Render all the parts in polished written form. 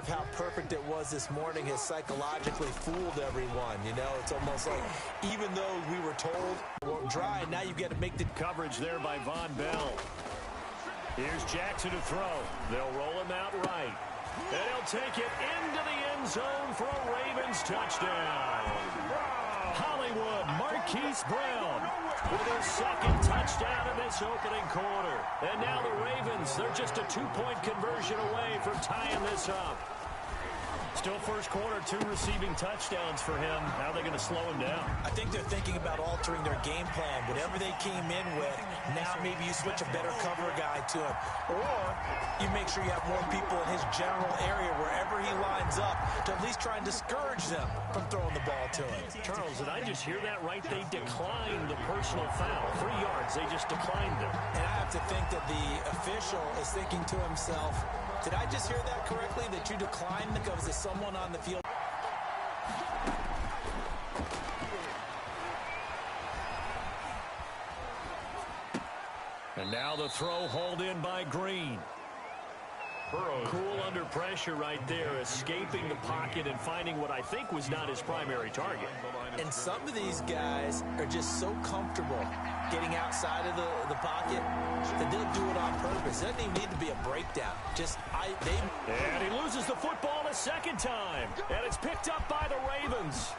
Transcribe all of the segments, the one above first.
of how perfect it was this morning has psychologically fooled everyone. You know, it's almost like even though we were told it won't dry, now you got to make the coverage there by Von Bell. Here's Jackson to throw. They'll roll him out right. And he'll take it into the end zone for a Ravens touchdown. Hollywood, Marquise Brown with his second touchdown in this opening quarter. And now the Ravens, they're just a 2-point conversion away from tying this up. Still first quarter, 2 receiving touchdowns for him. How are they going to slow him down? I think they're thinking about altering their game plan. Whatever they came in with, now maybe you switch a better cover guy to him. Or you make sure you have more people in his general area wherever he lines up to at least try and discourage them from throwing the ball to him. Charles, did I just hear that right? They declined the personal foul. 3 yards, they just declined them. And I have to think that the official is thinking to himself, did I just hear that correctly, that you declined because there's someone on the field? And now the throw hauled in by Green. Cool under pressure right there, escaping the pocket and finding what I think was not his primary target. And some of these guys are just so comfortable getting outside of the pocket that they'll do it on purpose. It doesn't even need to be a breakdown. And he loses the football a second time. And it's picked up by the Ravens.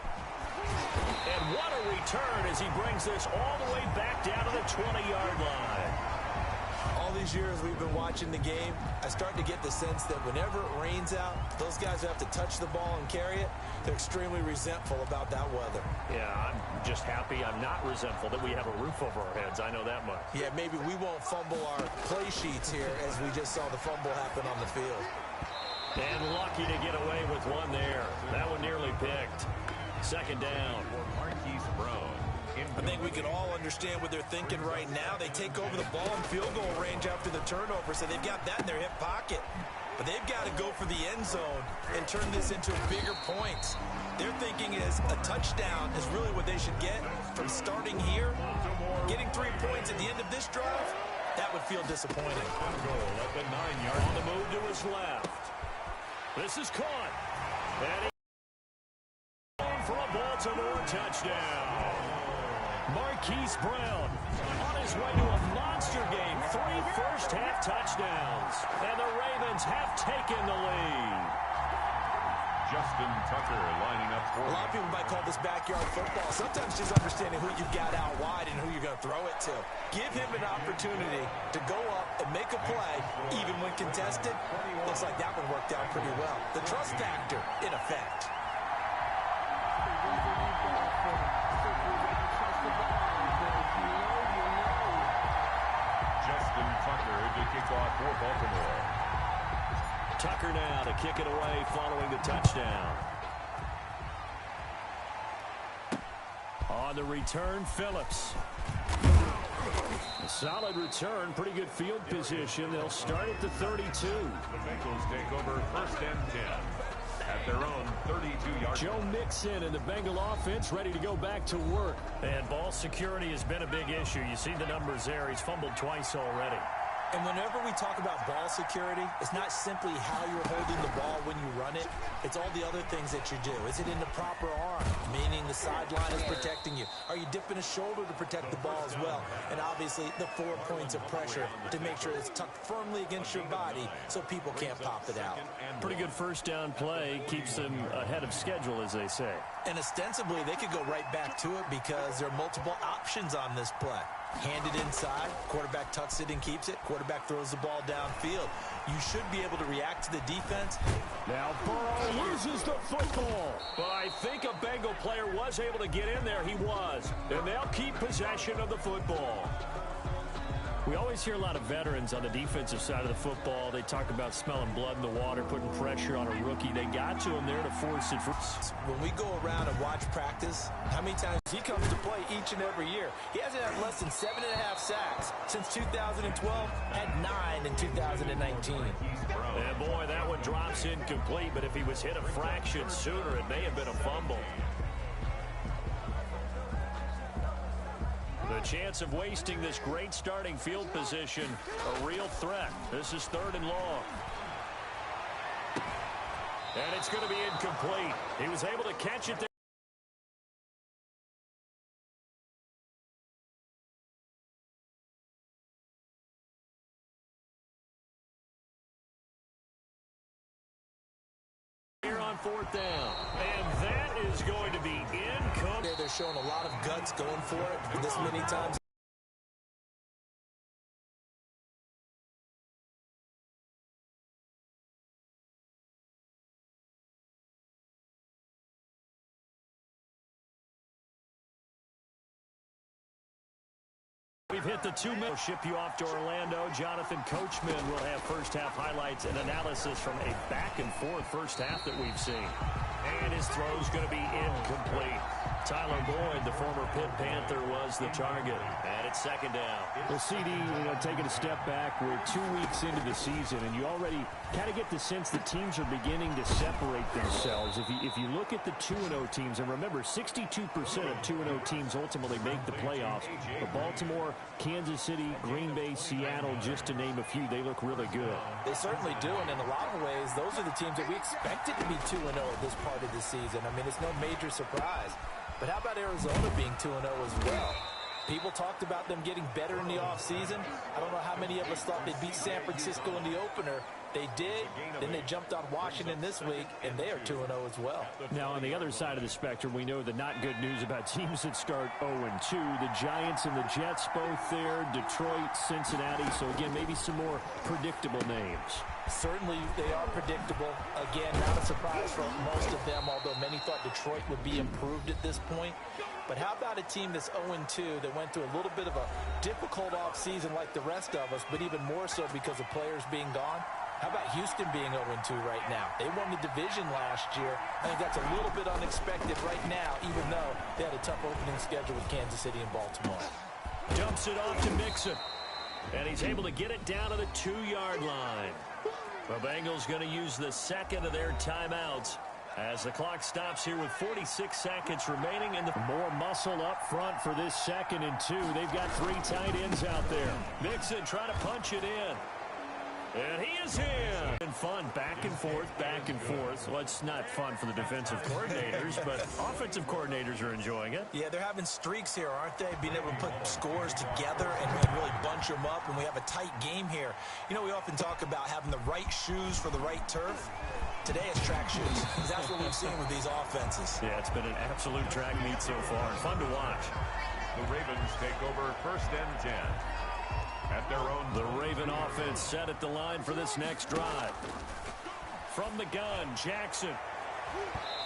And what a return as he brings this all the way back down to the 20-yard line. All these years we've been watching the game, I start to get the sense that whenever it rains out, those guys who have to touch the ball and carry it, they're extremely resentful about that weather. Yeah, I'm just happy I'm not resentful that we have a roof over our heads. I know that much. Yeah, maybe we won't fumble our play sheets here as we just saw the fumble happen on the field. And lucky to get away with one there. That one nearly picked. Second down. Marquise Brown. I think we can all understand what they're thinking right now. They take over the ball in field goal range after the turnover, so they've got that in their hip pocket. But they've got to go for the end zone and turn this into bigger points. Their thinking is a touchdown is really what they should get from starting here. Getting 3 points at the end of this drive, that would feel disappointing. Goal at the 9-yard. On the move to his left. This is caught. And he's for a Baltimore touchdown. Marquise Brown on his way to a monster game. 3 first-half touchdowns. And the Ravens have taken the lead. Justin Tucker lining up for a lot of people might call this backyard football. Sometimes just understanding who you've got out wide and who you're going to throw it to. Give him an opportunity to go up and make a play, even when contested. Looks like that one worked out pretty well. The trust factor in effect. Justin Tucker to kick off for Baltimore. Tucker now to kick it away following the touchdown. On the return, Phillips. A solid return, pretty good field position. They'll start at the 32. The Bengals take over first and 10 at their own 32-yard. Joe Mixon and the Bengal offense ready to go back to work. And ball security has been a big issue. You see the numbers there. He's fumbled twice already. And whenever we talk about ball security, it's not simply how you're holding the ball when you run it. It's all the other things that you do. Is it in the proper arm, meaning the sideline is protecting you? Are you dipping a shoulder to protect the ball as well? And obviously, the 4 points of pressure to make sure it's tucked firmly against your body so people can't pop it out. Pretty good first down play. Keeps them ahead of schedule, as they say. And ostensibly, they could go right back to it because there are multiple options on this play. Handed inside, quarterback tucks it and keeps it, quarterback throws the ball downfield. You should be able to react to the defense. Now Burrow loses the football. But I think a Bengal player was able to get in there. He was. And they'll keep possession of the football. We always hear a lot of veterans on the defensive side of the football. They talk about smelling blood in the water, putting pressure on a rookie. They got to him there to force it. When we go around and watch practice, how many times he comes to play each and every year? He hasn't had less than 7.5 sacks since 2012, had 9 in 2019. And boy, that one drops incomplete, but if he was hit a fraction sooner, it may have been a fumble. The chance of wasting this great starting field position, a real threat. This is 3rd and long. And it's going to be incomplete. He was able to catch it there. Here on fourth down. And that is going to be incomplete. They're showing a lot of guts going for it this many times. We've hit the 2 minutes. Ship you off to Orlando. Jonathan Coachman will have first-half highlights and analysis from a back-and-forth first half that we've seen. And his throw's going to be incomplete. Tyler Boyd, the former Pitt Panther, was the target. And it's second down. Well, CD, taking a step back, we're 2 weeks into the season, and you already kind of get the sense that teams are beginning to separate themselves. If you look at the 2-0 teams, and remember, 62% of 2-0 teams ultimately make the playoffs. But Baltimore, Kansas City, Green Bay, Seattle, just to name a few, they look really good. They certainly do, and in a lot of ways, those are the teams that we expected to be 2-0 at this part of the season. I mean, it's no major surprise. But how about Arizona being 2-0 as well? People talked about them getting better in the offseason. I don't know how many of us thought they'd beat San Francisco in the opener. They did. Then they jumped on Washington this week, and they are 2-0 as well. Now, on the other side of the spectrum, we know the not good news about teams that start 0-2. The Giants and the Jets both there, Detroit, Cincinnati. So, again, maybe some more predictable names. Certainly, they are predictable. Again, not a surprise for most of them, although many thought Detroit would be improved at this point. But how about a team that's 0-2 that went through a little bit of a difficult offseason like the rest of us, but even more so because of players being gone? How about Houston being 0-2 right now? They won the division last year. I think that's a little bit unexpected right now, even though they had a tough opening schedule with Kansas City and Baltimore. Dumps it off to Mixon. And he's able to get it down to the 2-yard line. The Bengals going to use the second of their timeouts as the clock stops here with 46 seconds remaining. And more muscle up front for this 2nd and 2. They've got 3 tight ends out there. Mixon trying to punch it in. And he is in. And fun, back and forth, back and forth. Well, it's not fun for the defensive coordinators, but offensive coordinators are enjoying it. Yeah, they're having streaks here, aren't they? Being able to put scores together and really bunch them up, and we have a tight game here. You know, we often talk about having the right shoes for the right turf. Today it's track shoes, because that's what we've seen with these offenses. Yeah, it's been an absolute track meet so far. Fun to watch. The Ravens take over 1st and 10. At their own. The Raven offense set at the line for this next drive. From the gun, Jackson.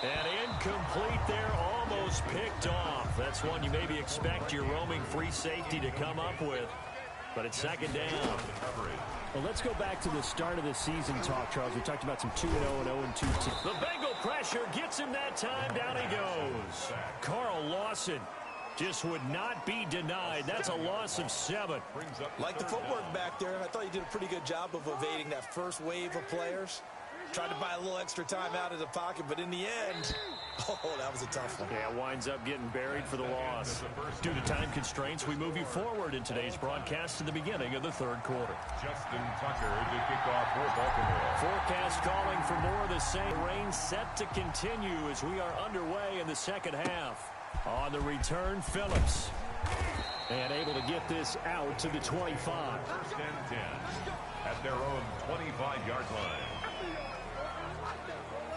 And incomplete there, almost picked off. That's one you maybe expect your roaming free safety to come up with. But it's 2nd down. Well, let's go back to the start of the season talk, Charles. We talked about some 2-0 and 0-2 teams. The Bengal pressure gets him that time. Down he goes. Carl Lawson just would not be denied. That's a loss of 7. Like the footwork back there, I thought he did a pretty good job of evading that first wave of players. Tried to buy a little extra time out of the pocket, but in the end, oh, that was a tough one. Yeah, winds up getting buried for the loss. Due to time constraints, we move you forward in today's broadcast to the beginning of the 3rd quarter. Justin Tucker to kick off for Baltimore. Forecast calling for more of the same. Rain set to continue as we are underway in the 2nd half. On the return, Phillips. And able to get this out to the 25. 1st and 10 at their own 25-yard line.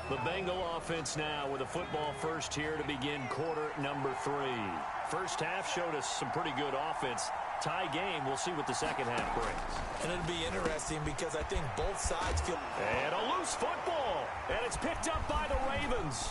The Bengal offense now with a football first here to begin quarter number 3. First half showed us some pretty good offense. Tie game. We'll see what the 2nd half brings. And it'll be interesting because I think both sides feel... And a loose football. And it's picked up by the Ravens.